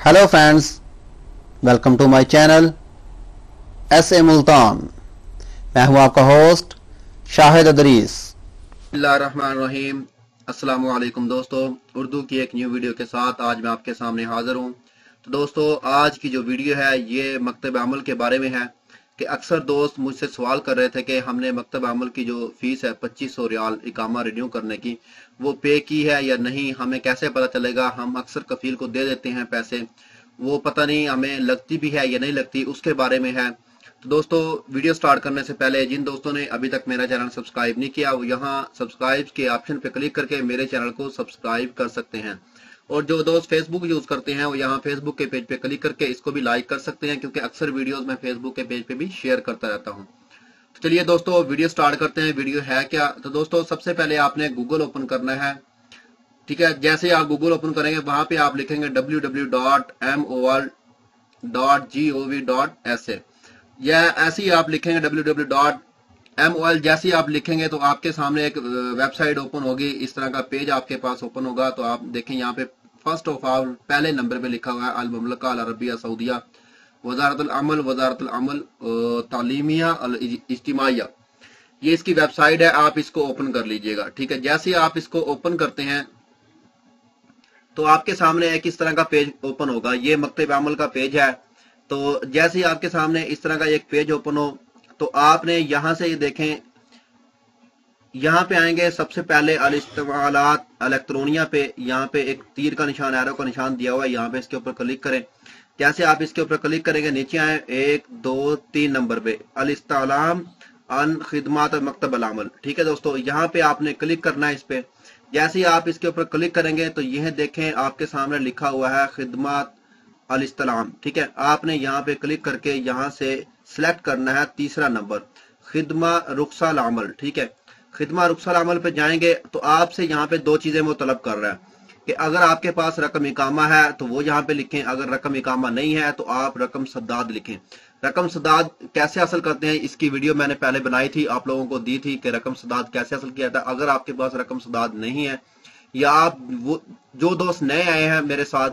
Hello friends, welcome to my channel S A Multan. मैं हूं आपका होस्ट शाहिद अदरीस। बिस्मिल्लाहिर्रहमानिर्रहीम। अस्सलामु अलैकुम दोस्तों, उर्दू की एक न्यू वीडियो के साथ आज मैं आपके सामने हाजिर हूं। तो दोस्तों, आज की जो वीडियो है ये मकतब अमल के बारे में है कि अक्सर दोस्त मुझसे सवाल कर रहे थे कि हमने मकतब अमल की जो फीस है 2500 रियाल इकामा रिन्यू करने की, वो पे की है या नहीं, हमें कैसे पता चलेगा। हम अक्सर कफील को दे देते हैं पैसे, वो पता नहीं हमें लगती भी है या नहीं लगती, उसके बारे में है। तो दोस्तों, वीडियो स्टार्ट करने से पहले जिन दोस्तों ने अभी तक मेरा चैनल सब्सक्राइब नहीं किया, वो यहाँ सब्सक्राइब के ऑप्शन पे क्लिक करके मेरे चैनल को सब्सक्राइब कर सकते हैं। और जो दोस्त फेसबुक यूज करते हैं वो यहाँ फेसबुक के पेज पे क्लिक करके इसको भी लाइक कर सकते हैं, क्योंकि अक्सर वीडियोस मैं फेसबुक के पेज पे भी शेयर करता रहता हूँ। तो चलिए दोस्तों, वीडियो स्टार्ट करते हैं। वीडियो है क्या, तो दोस्तों सबसे पहले आपने गूगल ओपन करना है। ठीक है, जैसे आप गूगल ओपन करेंगे वहां पे आप लिखेंगे www.mol.gov.sa, या ऐसे ही आप लिखेंगे www.mol। जैसे ही आप लिखेंगे तो आपके सामने एक वेबसाइट ओपन होगी, इस तरह का पेज आपके पास ओपन होगा। तो आप देखें यहाँ पे फर्स्ट ऑफ ऑल पहले नंबर पे लिखा हुआ है अल ममलका अल अरबिया सऊदिया वजारतुल अमल तालीमिया अल इज्तिमाइया। ये इसकी वेबसाइट है, आप इसको ओपन कर लीजिएगा। ठीक है, जैसे ही आप इसको ओपन करते हैं तो आपके सामने एक इस तरह का पेज ओपन होगा। ये मकतब अमल का पेज है। तो जैसे ही आपके सामने इस तरह का एक पेज ओपन हो तो आपने यहां से देखें, यहाँ पे आएंगे सबसे पहले अल इस्तेमालात इलेक्ट्रोनिया पे, यहाँ पे एक तीर का निशान, एरो का निशान दिया हुआ है, यहाँ पे इसके ऊपर क्लिक करें। जैसे आप इसके ऊपर क्लिक करेंगे नीचे आए 1 2 3 नंबर पे अल इस्तेलाम अन खिदमात मकतब अल अमल। ठीक है दोस्तों, यहाँ पे आपने क्लिक करना है इस पे। जैसे ही आप इसके ऊपर क्लिक करेंगे तो यह देखें आपके सामने लिखा हुआ है खिदमात अल इस्तेलाम। ठीक है, आपने यहाँ पे क्लिक करके यहाँ से सिलेक्ट करना है तीसरा नंबर खिदमा रुखसाल अमल। ठीक है, खिदमा रुखसाल अमल पे जाएंगे तो आपसे यहाँ पे दो चीजें वो तलब कर रहा है कि अगर आपके पास रकम इकामा है तो वो यहाँ पे लिखें, अगर रकम इकामा नहीं है तो आप रकम सद्दाद लिखें। रकम सद्दाद कैसे हासिल करते हैं, इसकी वीडियो मैंने पहले बनाई थी, आप लोगों को दी थी कि रकम सद्दाद कैसे हासिल किया था। अगर आपके पास रकम सद्दाद नहीं है, या आप वो जो दोस्त नए आए हैं मेरे साथ,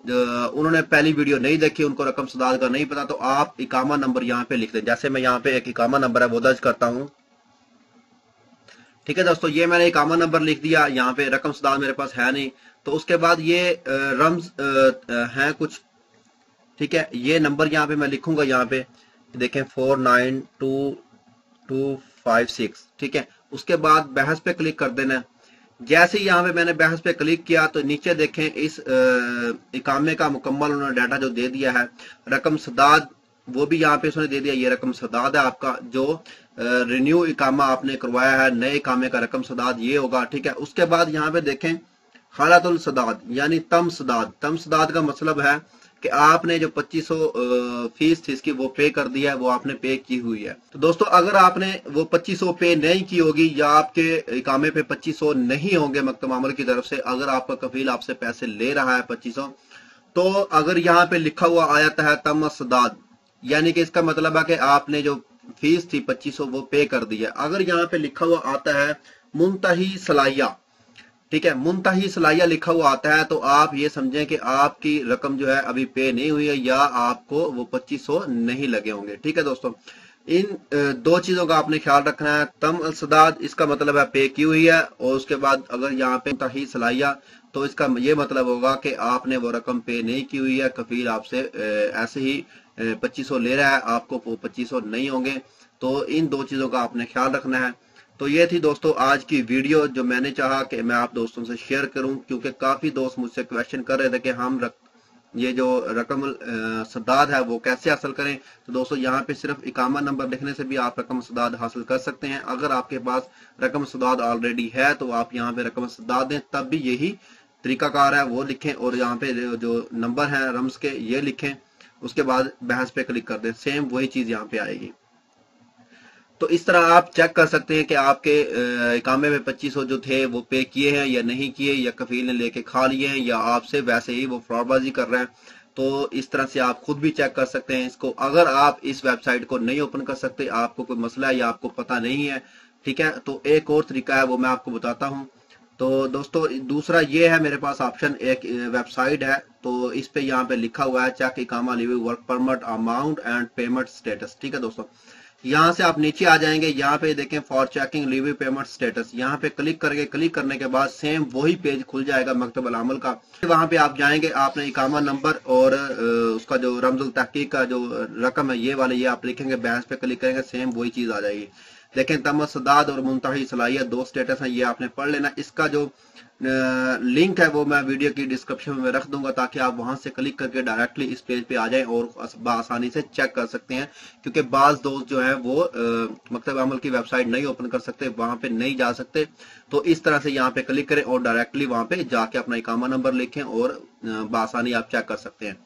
उन्होंने पहली वीडियो नहीं देखी, उनको रकम सद्दाद का नहीं पता, तो आप इकामा नंबर यहाँ पे लिख दें। जैसे मैं यहाँ पे एक इकामा नंबर है वो दर्ज करता हूँ। ठीक है दोस्तों, ये मैंने इकामा नंबर लिख दिया। यहाँ पे रकम सद्दाद मेरे पास है नहीं, तो उसके बाद ये रम्ज हैं कुछ। ठीक है, ये नंबर यहाँ पे मैं लिखूंगा, यहाँ पे देखें 492256। ठीक है, उसके बाद बहस पे क्लिक कर देना। जैसे ही यहाँ पे मैंने बहस पे क्लिक किया तो नीचे देखें इस इकामे का मुकम्मल उन्होंने डाटा जो दे दिया है, रकम सद्दाद वो भी यहाँ पे उसने दे दिया। ये रकम सद्दाद है आपका, जो रिन्यू इकामा आपने करवाया है, नए इकामे का रकम सद्दाद ये होगा। ठीक है, उसके बाद यहाँ पे देखें हालातुल सद्दाद यानी तम सद्दाद। तम सद्दाद का मतलब है कि आपने जो 2500 फीस थी इसकी वो पे कर दिया है, वो आपने पे की हुई है। तो दोस्तों, अगर आपने वो 2500 पे नहीं की होगी या आपके इकामे पे 2500 नहीं होंगे मकतब अमल की तरफ से, अगर आपका कफील आपसे पैसे ले रहा है 2500, तो अगर यहाँ पे लिखा हुआ आ जाता है तम सद्दाद, यानी कि इसका मतलब है कि आपने जो फीस थी 2500 वो पे कर दी है। अगर यहाँ पे लिखा हुआ आता है मुंतही सलाहिया, ठीक है, मुंतही सलाहिया लिखा हुआ आता है, तो आप ये समझें कि आपकी रकम जो है अभी पे नहीं हुई है, या आपको वो 2500 नहीं लगे होंगे। ठीक है दोस्तों, इन दो चीजों का आपने ख्याल रखना है। तम अल सद्दाद इसका मतलब है पे की हुई है, और उसके बाद अगर यहाँ पे मुंतही सलाहिया तो इसका ये मतलब होगा कि आपने वो रकम पे नहीं की हुई है, कफील आपसे ऐसे ही 2500 ले रहा है, आपको वो 2500 नहीं होंगे। तो इन दो चीजों का आपने ख्याल रखना है। तो ये थी दोस्तों आज की वीडियो, जो मैंने चाहा कि मैं आप दोस्तों से शेयर करूं, क्योंकि काफी दोस्त मुझसे क्वेश्चन कर रहे थे कि हम ये जो रकम सद्दाद है वो कैसे हासिल करें। तो दोस्तों, यहाँ पे सिर्फ इकामा नंबर लिखने से भी आप रकम सद्दाद हासिल कर सकते हैं। अगर आपके पास रकम सद्दाद ऑलरेडी है तो आप यहाँ पे रकम सद्दाद दें, तब भी यही तरीकाकार है, वो लिखें और यहाँ पे जो नंबर है रम्स के ये लिखें, उसके बाद बहस पे क्लिक कर दें, सेम वही चीज यहाँ पे आएगी। तो इस तरह आप चेक कर सकते हैं कि आपके इकामे में 2500 जो थे वो पे किए हैं या नहीं किए, या कफील ने लेके खा लिए हैं, या आपसे वैसे ही वो फ्रॉडबाजी कर रहे हैं। तो इस तरह से आप खुद भी चेक कर सकते हैं इसको। अगर आप इस वेबसाइट को नहीं ओपन कर सकते, आपको कोई मसला है या आपको पता नहीं है, ठीक है, तो एक और तरीका है वो मैं आपको बताता हूँ। तो दोस्तों दूसरा ये है मेरे पास ऑप्शन, एक वेबसाइट है, तो इस पे यहाँ पे लिखा हुआ है चेक इकामा leave work permit amount and payment status. ठीक है दोस्तों, यहाँ से आप नीचे आ जाएंगे, यहाँ पे देखें for checking leave payment status, यहाँ पे क्लिक करने के बाद सेम वही पेज खुल जाएगा मकतब अल अमल का। वहां पे आप जाएंगे, आपने इकामा नंबर और उसका जो रमजुल तहकीक का जो रकम है ये वाले ये आप लिखेंगे, बैलेंस पे क्लिक करेंगे, सेम वही चीज आ जाएगी। देखें तम सदाद और मुंतही सलाहियत 2 स्टेटस हैं, ये आपने पढ़ लेना। इसका जो लिंक है वो मैं वीडियो की डिस्क्रिप्शन में रख दूंगा ताकि आप वहां से क्लिक करके डायरेक्टली इस पेज पे आ जाएं और आसानी से चेक कर सकते हैं, क्योंकि बाज दोस्त जो है वो मकतब अमल की वेबसाइट नहीं ओपन कर सकते, वहां पे नहीं जा सकते। तो इस तरह से यहाँ पे क्लिक करें और डायरेक्टली वहां पे जाके अपना इकामा नंबर लिखें और बआसानी आप चेक कर सकते हैं।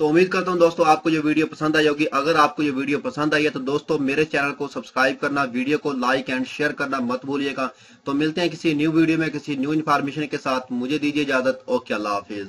तो उम्मीद करता हूं दोस्तों आपको ये वीडियो पसंद आई होगी। अगर आपको ये वीडियो पसंद आई है तो दोस्तों मेरे चैनल को सब्सक्राइब करना, वीडियो को लाइक एंड शेयर करना मत भूलिएगा। तो मिलते हैं किसी न्यू वीडियो में किसी न्यू इन्फॉर्मेशन के साथ, मुझे दीजिए इजाजत। ओके, अल्लाह हाफिज।